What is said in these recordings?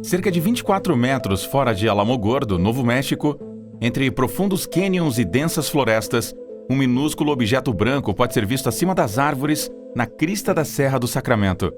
Cerca de 24 metros fora de Alamogordo, Novo México, entre profundos cânions e densas florestas, um minúsculo objeto branco pode ser visto acima das árvores na crista da Serra do Sacramento.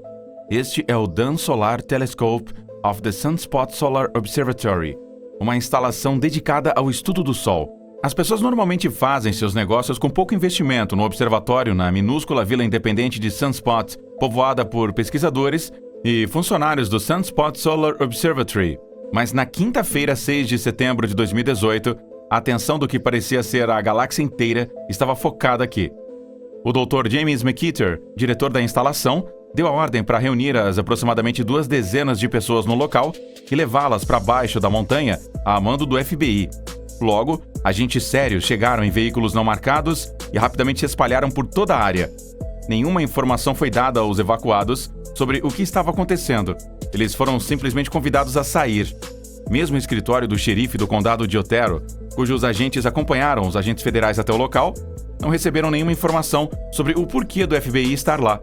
Este é o Dan Solar Telescope of the Sunspot Solar Observatory, uma instalação dedicada ao estudo do Sol. As pessoas normalmente fazem seus negócios com pouco investimento no observatório na minúscula vila independente de Sunspot, povoada por pesquisadores e funcionários do Sunspot Solar Observatory. Mas na quinta-feira, 6 de setembro de 2018, a atenção do que parecia ser a galáxia inteira estava focada aqui. O Dr. James McKeeter, diretor da instalação, deu a ordem para reunir as aproximadamente 2 dezenas de pessoas no local e levá-las para baixo da montanha a mando do FBI. Logo, agentes sérios chegaram em veículos não marcados e rapidamente se espalharam por toda a área. Nenhuma informação foi dada aos evacuados sobre o que estava acontecendo. Eles foram simplesmente convidados a sair. Mesmo o escritório do xerife do condado de Otero, cujos agentes acompanharam os agentes federais até o local, não receberam nenhuma informação sobre o porquê do FBI estar lá.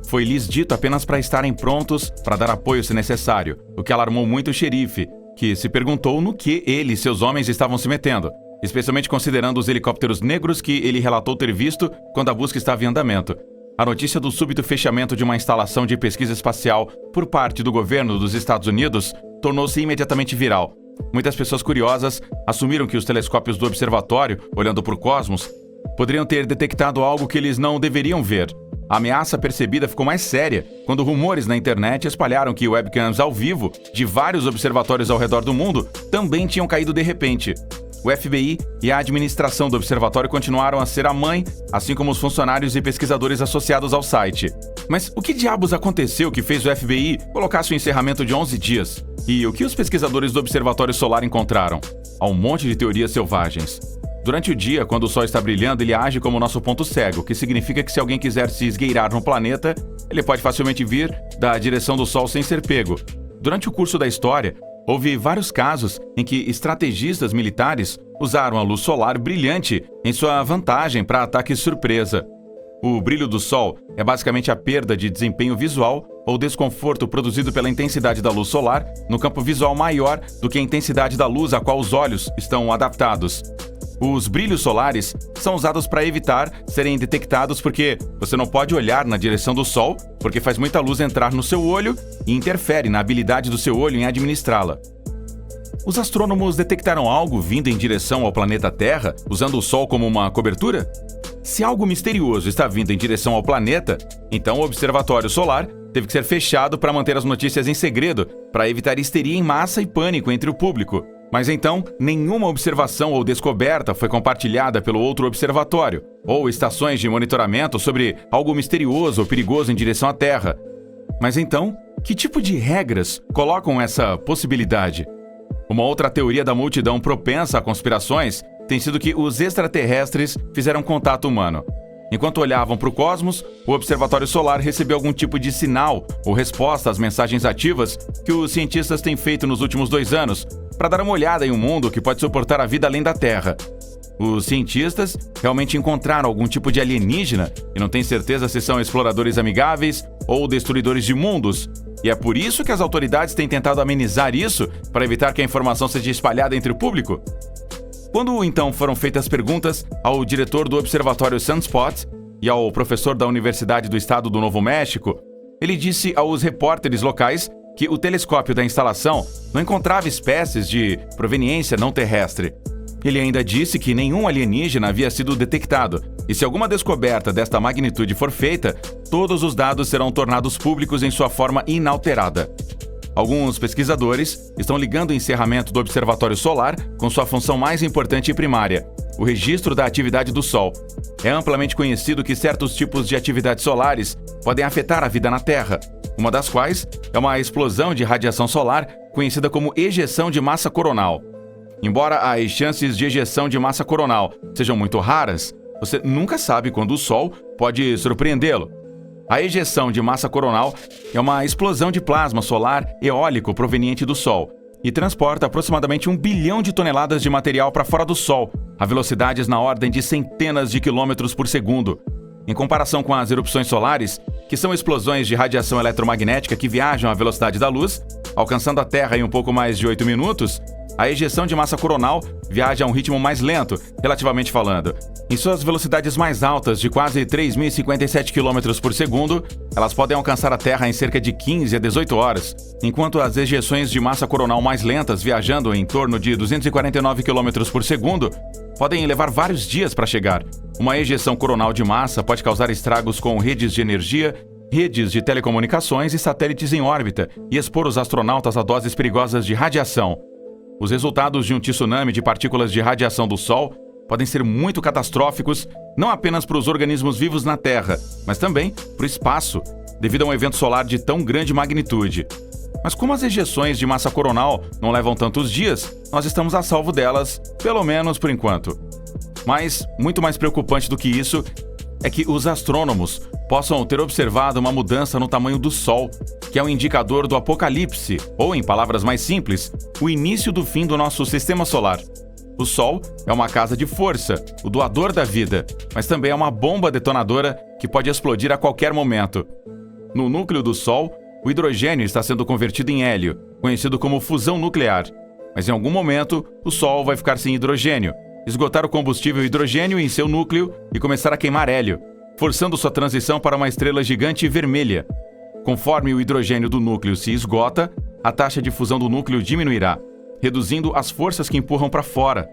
Foi-lhes dito apenas para estarem prontos para dar apoio se necessário, o que alarmou muito o xerife, que se perguntou no que ele e seus homens estavam se metendo, especialmente considerando os helicópteros negros que ele relatou ter visto quando a busca estava em andamento. A notícia do súbito fechamento de uma instalação de pesquisa espacial por parte do governo dos Estados Unidos tornou-se imediatamente viral. Muitas pessoas curiosas assumiram que os telescópios do observatório, olhando para o cosmos, poderiam ter detectado algo que eles não deveriam ver. A ameaça percebida ficou mais séria quando rumores na internet espalharam que webcams ao vivo de vários observatórios ao redor do mundo também tinham caído de repente. O FBI e a administração do observatório continuaram a ser a mãe, assim como os funcionários e pesquisadores associados ao site. Mas o que diabos aconteceu que fez o FBI colocasse o encerramento de 11 dias? E o que os pesquisadores do Observatório Solar encontraram? Há um monte de teorias selvagens. Durante o dia, quando o Sol está brilhando, ele age como nosso ponto cego, que significa que se alguém quiser se esgueirar no planeta, ele pode facilmente vir da direção do Sol sem ser pego. Durante o curso da história, houve vários casos em que estrategistas militares usaram a luz solar brilhante em sua vantagem para ataques surpresa. O brilho do Sol é basicamente a perda de desempenho visual ou desconforto produzido pela intensidade da luz solar no campo visual maior do que a intensidade da luz a qual os olhos estão adaptados. Os brilhos solares são usados para evitar serem detectados porque você não pode olhar na direção do Sol, porque faz muita luz entrar no seu olho e interfere na habilidade do seu olho em administrá-la. Os astrônomos detectaram algo vindo em direção ao planeta Terra, usando o Sol como uma cobertura? Se algo misterioso está vindo em direção ao planeta, então o observatório solar teve que ser fechado para manter as notícias em segredo, para evitar histeria em massa e pânico entre o público. Mas então, nenhuma observação ou descoberta foi compartilhada pelo outro observatório, ou estações de monitoramento sobre algo misterioso ou perigoso em direção à Terra. Mas então, que tipo de regras colocam essa possibilidade? Uma outra teoria da multidão propensa a conspirações tem sido que os extraterrestres fizeram contato humano. Enquanto olhavam para o cosmos, o Observatório Solar recebeu algum tipo de sinal ou resposta às mensagens ativas que os cientistas têm feito nos últimos 2 anos para dar uma olhada em um mundo que pode suportar a vida além da Terra. Os cientistas realmente encontraram algum tipo de alienígena e não têm certeza se são exploradores amigáveis ou destruidores de mundos. E é por isso que as autoridades têm tentado amenizar isso para evitar que a informação seja espalhada entre o público. Quando então foram feitas perguntas ao diretor do Observatório Sunspot e ao professor da Universidade do Estado do Novo México, ele disse aos repórteres locais que o telescópio da instalação não encontrava espécies de proveniência não terrestre. Ele ainda disse que nenhum alienígena havia sido detectado, e se alguma descoberta desta magnitude for feita, todos os dados serão tornados públicos em sua forma inalterada. Alguns pesquisadores estão ligando o encerramento do Observatório Solar com sua função mais importante e primária, o registro da atividade do Sol. É amplamente conhecido que certos tipos de atividades solares podem afetar a vida na Terra, uma das quais é uma explosão de radiação solar conhecida como ejeção de massa coronal. Embora as chances de ejeção de massa coronal sejam muito raras, você nunca sabe quando o Sol pode surpreendê-lo. A ejeção de massa coronal é uma explosão de plasma solar eólico proveniente do Sol e transporta aproximadamente 1 bilhão de toneladas de material para fora do Sol, a velocidades na ordem de centenas de quilômetros por segundo. Em comparação com as erupções solares, que são explosões de radiação eletromagnética que viajam à velocidade da luz, Alcançando a Terra em um pouco mais de 8 minutos, a ejeção de massa coronal viaja a um ritmo mais lento, relativamente falando. Em suas velocidades mais altas, de quase 3.057 km por segundo, elas podem alcançar a Terra em cerca de 15 a 18 horas, enquanto as ejeções de massa coronal mais lentas, viajando em torno de 249 km por segundo, podem levar vários dias para chegar. Uma ejeção coronal de massa pode causar estragos com redes de energia, redes de telecomunicações e satélites em órbita e expor os astronautas a doses perigosas de radiação. Os resultados de um tsunami de partículas de radiação do Sol podem ser muito catastróficos, não apenas para os organismos vivos na Terra, mas também para o espaço, devido a um evento solar de tão grande magnitude. Mas como as ejeções de massa coronal não levam tantos dias, nós estamos a salvo delas, pelo menos por enquanto. Mas, muito mais preocupante do que isso, é que os astrônomos possam ter observado uma mudança no tamanho do Sol, que é um indicador do apocalipse, ou, em palavras mais simples, o início do fim do nosso sistema solar. O Sol é uma casa de força, o doador da vida, mas também é uma bomba detonadora que pode explodir a qualquer momento. No núcleo do Sol, o hidrogênio está sendo convertido em hélio, conhecido como fusão nuclear. Mas em algum momento, o Sol vai ficar sem hidrogênio, esgotar o combustível hidrogênio em seu núcleo e começar a queimar hélio, forçando sua transição para uma estrela gigante vermelha. Conforme o hidrogênio do núcleo se esgota, a taxa de fusão do núcleo diminuirá, reduzindo as forças que empurram para fora.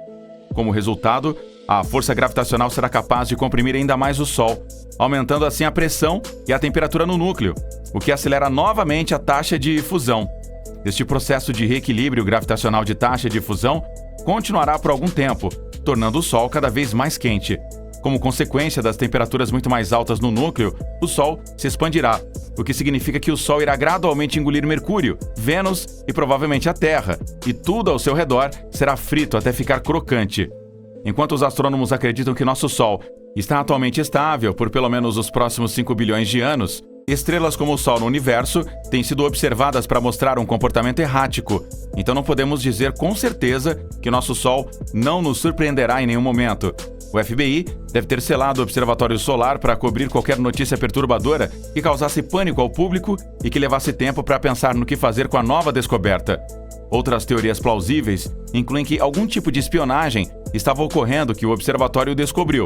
Como resultado, a força gravitacional será capaz de comprimir ainda mais o Sol, aumentando assim a pressão e a temperatura no núcleo, o que acelera novamente a taxa de fusão. Este processo de reequilíbrio gravitacional de taxa de fusão continuará por algum tempo, tornando o Sol cada vez mais quente. Como consequência das temperaturas muito mais altas no núcleo, o Sol se expandirá, o que significa que o Sol irá gradualmente engolir Mercúrio, Vênus e provavelmente a Terra, e tudo ao seu redor será frito até ficar crocante. Enquanto os astrônomos acreditam que nosso Sol está atualmente estável por pelo menos os próximos 5 bilhões de anos, estrelas como o Sol no universo têm sido observadas para mostrar um comportamento errático, então não podemos dizer com certeza que nosso Sol não nos surpreenderá em nenhum momento. O FBI deve ter selado o Observatório Solar para cobrir qualquer notícia perturbadora que causasse pânico ao público e que levasse tempo para pensar no que fazer com a nova descoberta. Outras teorias plausíveis incluem que algum tipo de espionagem estava ocorrendo que o observatório descobriu.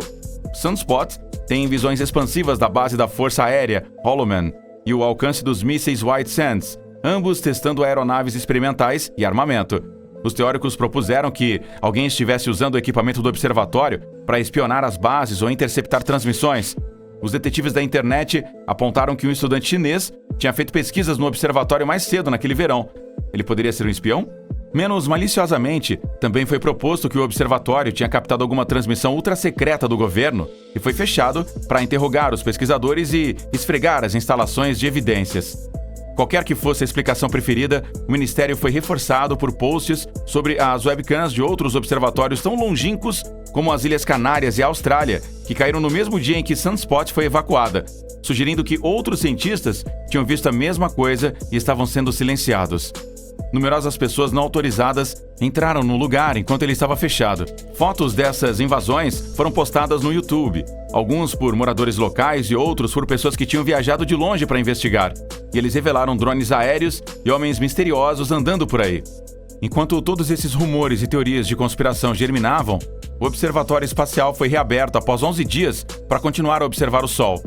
Sunspots tem visões expansivas da base da Força Aérea, Holloman, e o alcance dos mísseis White Sands, ambos testando aeronaves experimentais e armamento. Os teóricos propuseram que alguém estivesse usando o equipamento do observatório para espionar as bases ou interceptar transmissões. Os detetives da internet apontaram que um estudante chinês tinha feito pesquisas no observatório mais cedo naquele verão. Ele poderia ser um espião? Menos maliciosamente, também foi proposto que o observatório tinha captado alguma transmissão ultra-secreta do governo e foi fechado para interrogar os pesquisadores e esfregar as instalações de evidências. Qualquer que fosse a explicação preferida, o Ministério foi reforçado por posts sobre as webcams de outros observatórios tão longínquos como as Ilhas Canárias e a Austrália, que caíram no mesmo dia em que Sunspot foi evacuada, sugerindo que outros cientistas tinham visto a mesma coisa e estavam sendo silenciados. Numerosas pessoas não autorizadas entraram no lugar enquanto ele estava fechado. Fotos dessas invasões foram postadas no YouTube, alguns por moradores locais e outros por pessoas que tinham viajado de longe para investigar. E eles revelaram drones aéreos e homens misteriosos andando por aí. Enquanto todos esses rumores e teorias de conspiração germinavam, o Observatório Espacial foi reaberto após 11 dias para continuar a observar o Sol.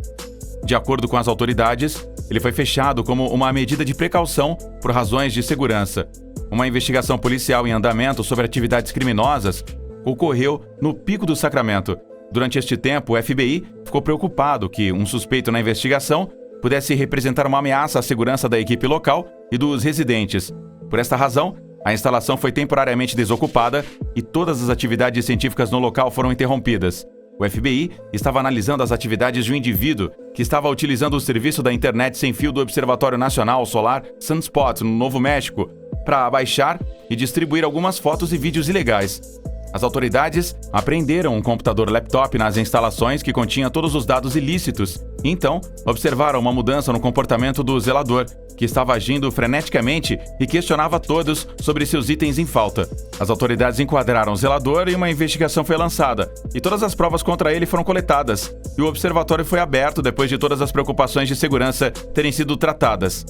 De acordo com as autoridades, ele foi fechado como uma medida de precaução por razões de segurança. Uma investigação policial em andamento sobre atividades criminosas ocorreu no Pico do Sacramento. Durante este tempo, o FBI ficou preocupado que um suspeito na investigação pudesse representar uma ameaça à segurança da equipe local e dos residentes. Por esta razão, a instalação foi temporariamente desocupada e todas as atividades científicas no local foram interrompidas. O FBI estava analisando as atividades de um indivíduo que estava utilizando o serviço da internet sem fio do Observatório Nacional Solar Sunspot, no Novo México, para baixar e distribuir algumas fotos e vídeos ilegais. As autoridades apreenderam um computador laptop nas instalações que continha todos os dados ilícitos Então, observaram uma mudança no comportamento do zelador, que estava agindo freneticamente e questionava todos sobre seus itens em falta. As autoridades enquadraram o zelador e uma investigação foi lançada, e todas as provas contra ele foram coletadas, e o observatório foi aberto depois de todas as preocupações de segurança terem sido tratadas.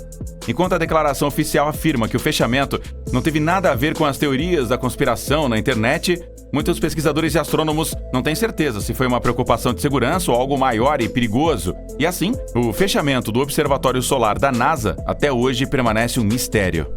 Enquanto a declaração oficial afirma que o fechamento não teve nada a ver com as teorias da conspiração na internet, muitos pesquisadores e astrônomos não têm certeza se foi uma preocupação de segurança ou algo maior e perigoso. E assim, o fechamento do Observatório Solar da NASA até hoje permanece um mistério.